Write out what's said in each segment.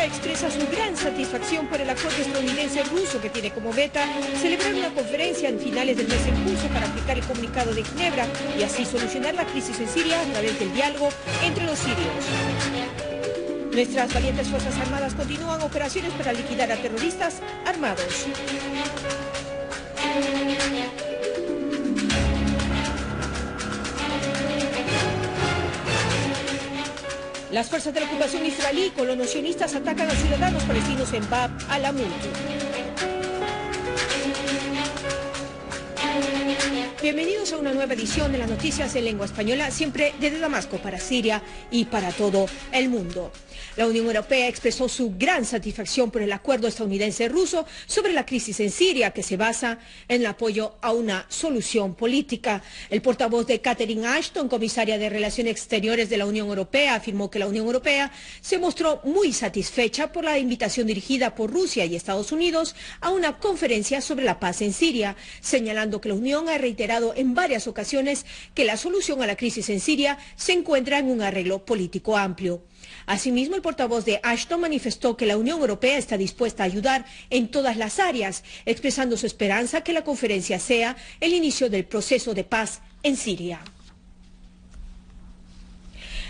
expresa su gran satisfacción por el acuerdo estadounidense-ruso que tiene como meta celebrar una conferencia en finales del mes en curso para aplicar el comunicado de Ginebra y así solucionar la crisis en Siria a través del diálogo entre los sirios. Nuestras valientes Fuerzas Armadas continúan operaciones para liquidar a terroristas armados. Las fuerzas de la ocupación israelí y colonos sionistas atacan a ciudadanos palestinos en Bab al-Amud. Bienvenidos a una nueva edición de las noticias en lengua española, siempre desde Damasco para Siria y para todo el mundo. La Unión Europea expresó su gran satisfacción por el acuerdo estadounidense-ruso sobre la crisis en Siria, que se basa en el apoyo a una solución política. El portavoz de Catherine Ashton, comisaria de Relaciones Exteriores de la Unión Europea, afirmó que la Unión Europea se mostró muy satisfecha por la invitación dirigida por Rusia y Estados Unidos a una conferencia sobre la paz en Siria, señalando que la Unión ha reiterado en varias ocasiones que la solución a la crisis en Siria se encuentra en un arreglo político amplio. Asimismo, el portavoz de Ashton manifestó que la Unión Europea está dispuesta a ayudar en todas las áreas, expresando su esperanza que la conferencia sea el inicio del proceso de paz en Siria.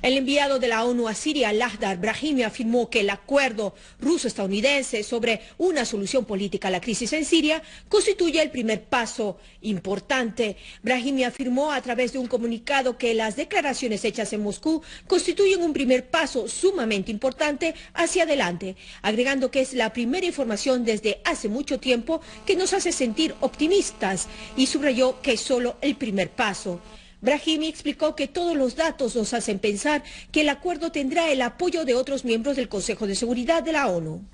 El enviado de la ONU a Siria, Lakhdar Brahimi, afirmó que el acuerdo ruso-estadounidense sobre una solución política a la crisis en Siria constituye el primer paso importante. Brahimi afirmó a través de un comunicado que las declaraciones hechas en Moscú constituyen un primer paso sumamente importante hacia adelante, agregando que es la primera información desde hace mucho tiempo que nos hace sentir optimistas y subrayó que es solo el primer paso. Brahimi explicó que todos los datos nos hacen pensar que el acuerdo tendrá el apoyo de otros miembros del Consejo de Seguridad de la ONU.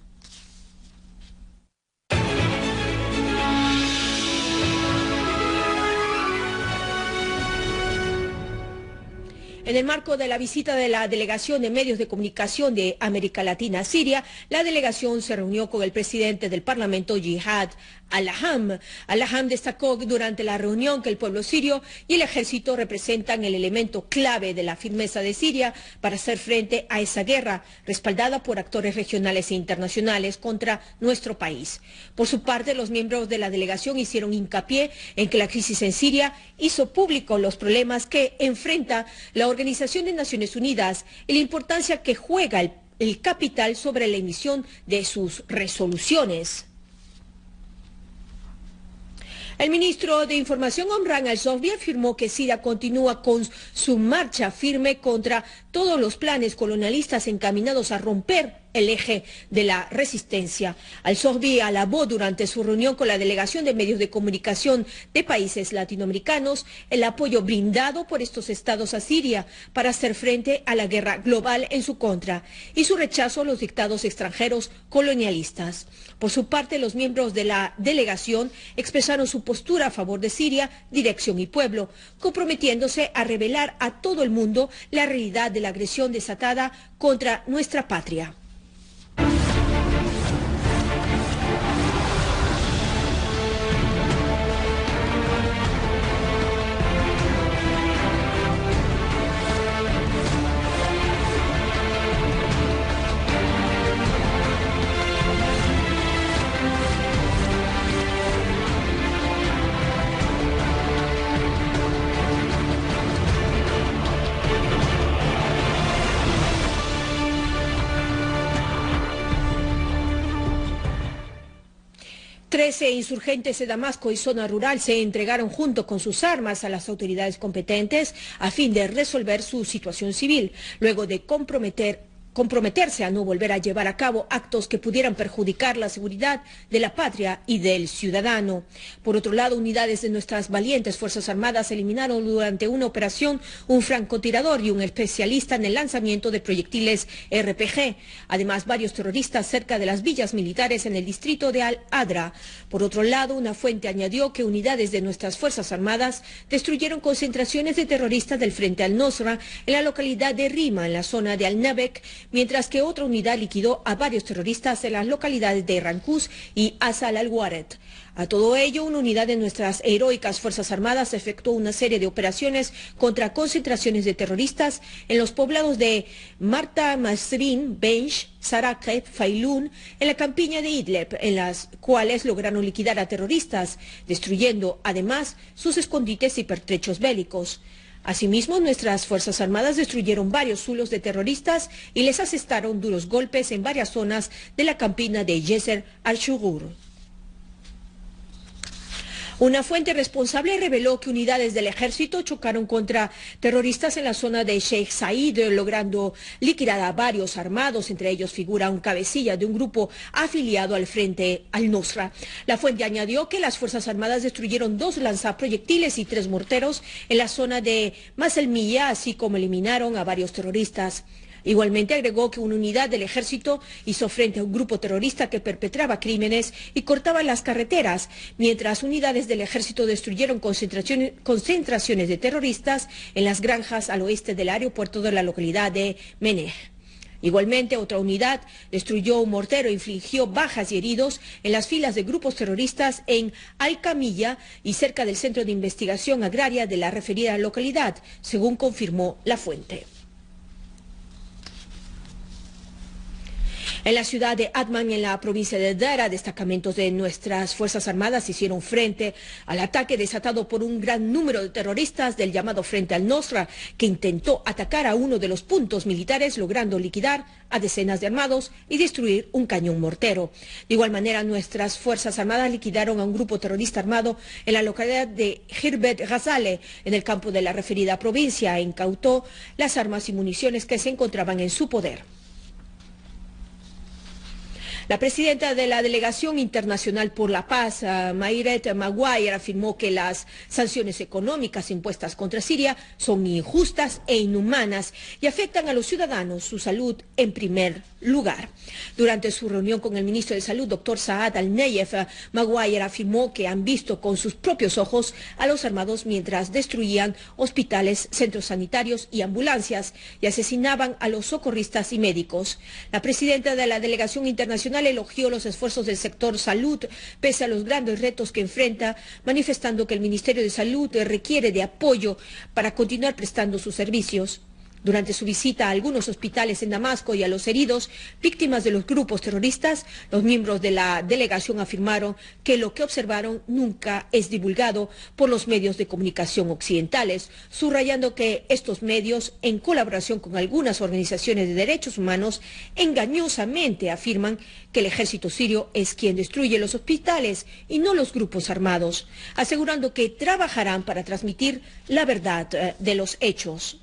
En el marco de la visita de la Delegación de Medios de Comunicación de América Latina a Siria, la delegación se reunió con el presidente del Parlamento, Jihad al-Laham. Al-Laham destacó durante la reunión que el pueblo sirio y el ejército representan el elemento clave de la firmeza de Siria para hacer frente a esa guerra, respaldada por actores regionales e internacionales contra nuestro país. Por su parte, los miembros de la delegación hicieron hincapié en que la crisis en Siria hizo público los problemas que enfrenta la Organización de Naciones Unidas y la importancia que juega el capital sobre la emisión de sus resoluciones. El ministro de Información, Omran al-Zohbi, afirmó que Siria continúa con su marcha firme contra todos los planes colonialistas encaminados a romper el eje de la resistencia. Al-Zohbi alabó durante su reunión con la delegación de medios de comunicación de países latinoamericanos el apoyo brindado por estos estados a Siria para hacer frente a la guerra global en su contra y su rechazo a los dictados extranjeros colonialistas. Por su parte, los miembros de la delegación expresaron su postura a favor de Siria, dirección y pueblo, comprometiéndose a revelar a todo el mundo la realidad de la agresión desatada contra nuestra patria. Trece insurgentes de Damasco y zona rural se entregaron junto con sus armas a las autoridades competentes a fin de resolver su situación civil, luego de comprometerse a no volver a llevar a cabo actos que pudieran perjudicar la seguridad de la patria y del ciudadano. Por otro lado, unidades de nuestras valientes Fuerzas Armadas eliminaron durante una operación un francotirador y un especialista en el lanzamiento de proyectiles RPG. Además, varios terroristas cerca de las villas militares en el distrito de Al-Adra. Por otro lado, una fuente añadió que unidades de nuestras Fuerzas Armadas destruyeron concentraciones de terroristas del Frente al-Nusra en la localidad de Rima, en la zona de Al-Nabek, mientras que otra unidad liquidó a varios terroristas en las localidades de Rancús y Azal al-Waret. A todo ello, una unidad de nuestras heroicas Fuerzas Armadas efectuó una serie de operaciones contra concentraciones de terroristas en los poblados de Marta Masrin, Bench, Sarakeb, Failún, en la campiña de Idlib, en las cuales lograron liquidar a terroristas, destruyendo además sus escondites y pertrechos bélicos. Asimismo, nuestras Fuerzas Armadas destruyeron varios zulos de terroristas y les asestaron duros golpes en varias zonas de la campiña de Yesser al-Shugur. Una fuente responsable reveló que unidades del ejército chocaron contra terroristas en la zona de Sheikh Said, logrando liquidar a varios armados. Entre ellos figura un cabecilla de un grupo afiliado al Frente al-Nusra. La fuente añadió que las Fuerzas Armadas destruyeron 2 lanzaproyectiles y 3 morteros en la zona de Maselmilla, así como eliminaron a varios terroristas. Igualmente agregó que una unidad del ejército hizo frente a un grupo terrorista que perpetraba crímenes y cortaba las carreteras, mientras unidades del ejército destruyeron concentraciones de terroristas en las granjas al oeste del aeropuerto de la localidad de Menej. Igualmente, otra unidad destruyó un mortero e infligió bajas y heridos en las filas de grupos terroristas en Alcamilla y cerca del centro de investigación agraria de la referida localidad, según confirmó la fuente. En la ciudad de Atman, en la provincia de Dara, destacamentos de nuestras Fuerzas Armadas hicieron frente al ataque desatado por un gran número de terroristas del llamado Frente al-Nusra, que intentó atacar a uno de los puntos militares, logrando liquidar a decenas de armados y destruir un cañón mortero. De igual manera, nuestras Fuerzas Armadas liquidaron a un grupo terrorista armado en la localidad de Hirbet Ghazale, en el campo de la referida provincia, e incautó las armas y municiones que se encontraban en su poder. La presidenta de la Delegación Internacional por la Paz, Mayret Maguire, afirmó que las sanciones económicas impuestas contra Siria son injustas e inhumanas y afectan a los ciudadanos, su salud en primer lugar. Durante su reunión con el ministro de Salud, Dr. Saad Al-Nayef, Maguire afirmó que han visto con sus propios ojos a los armados mientras destruían hospitales, centros sanitarios y ambulancias y asesinaban a los socorristas y médicos. La presidenta de la Delegación Internacional elogió los esfuerzos del sector salud pese a los grandes retos que enfrenta, manifestando que el Ministerio de Salud requiere de apoyo para continuar prestando sus servicios. Durante su visita a algunos hospitales en Damasco y a los heridos, víctimas de los grupos terroristas, los miembros de la delegación afirmaron que lo que observaron nunca es divulgado por los medios de comunicación occidentales, subrayando que estos medios, en colaboración con algunas organizaciones de derechos humanos, engañosamente afirman que el ejército sirio es quien destruye los hospitales y no los grupos armados, asegurando que trabajarán para transmitir la verdad de los hechos.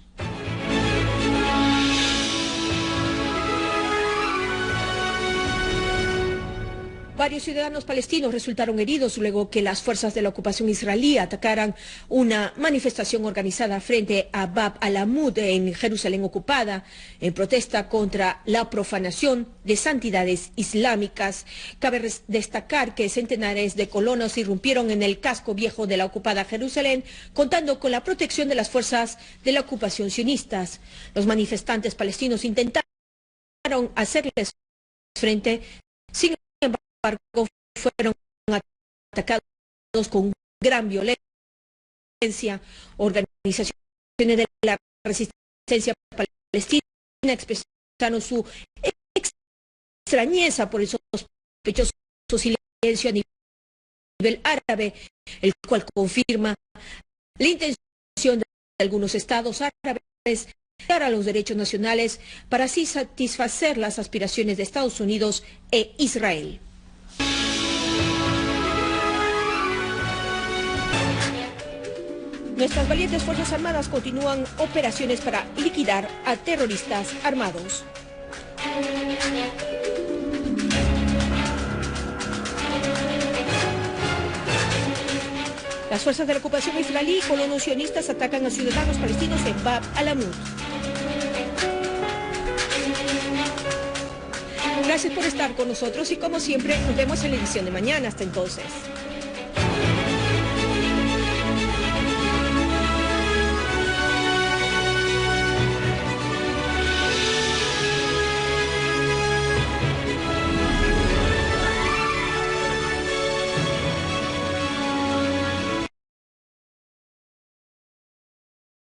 Varios ciudadanos palestinos resultaron heridos luego que las fuerzas de la ocupación israelí atacaran una manifestación organizada frente a Bab al-Amud en Jerusalén ocupada, en protesta contra la profanación de santidades islámicas. Cabe destacar que centenares de colonos irrumpieron en el casco viejo de la ocupada Jerusalén, contando con la protección de las fuerzas de la ocupación sionistas. Los manifestantes palestinos intentaron hacerles frente, sin embargo, fueron atacados con gran violencia. Organizaciones de la resistencia palestina expresaron su extrañeza por el sospechoso silencio a nivel árabe, el cual confirma la intención de algunos estados árabes de a los derechos nacionales para así satisfacer las aspiraciones de Estados Unidos e Israel. Nuestras valientes Fuerzas Armadas continúan operaciones para liquidar a terroristas armados. Las fuerzas de la ocupación israelí y colonos sionistas atacan a ciudadanos palestinos en Bab al-Amud. Gracias por estar con nosotros y como siempre nos vemos en la edición de mañana. Hasta entonces.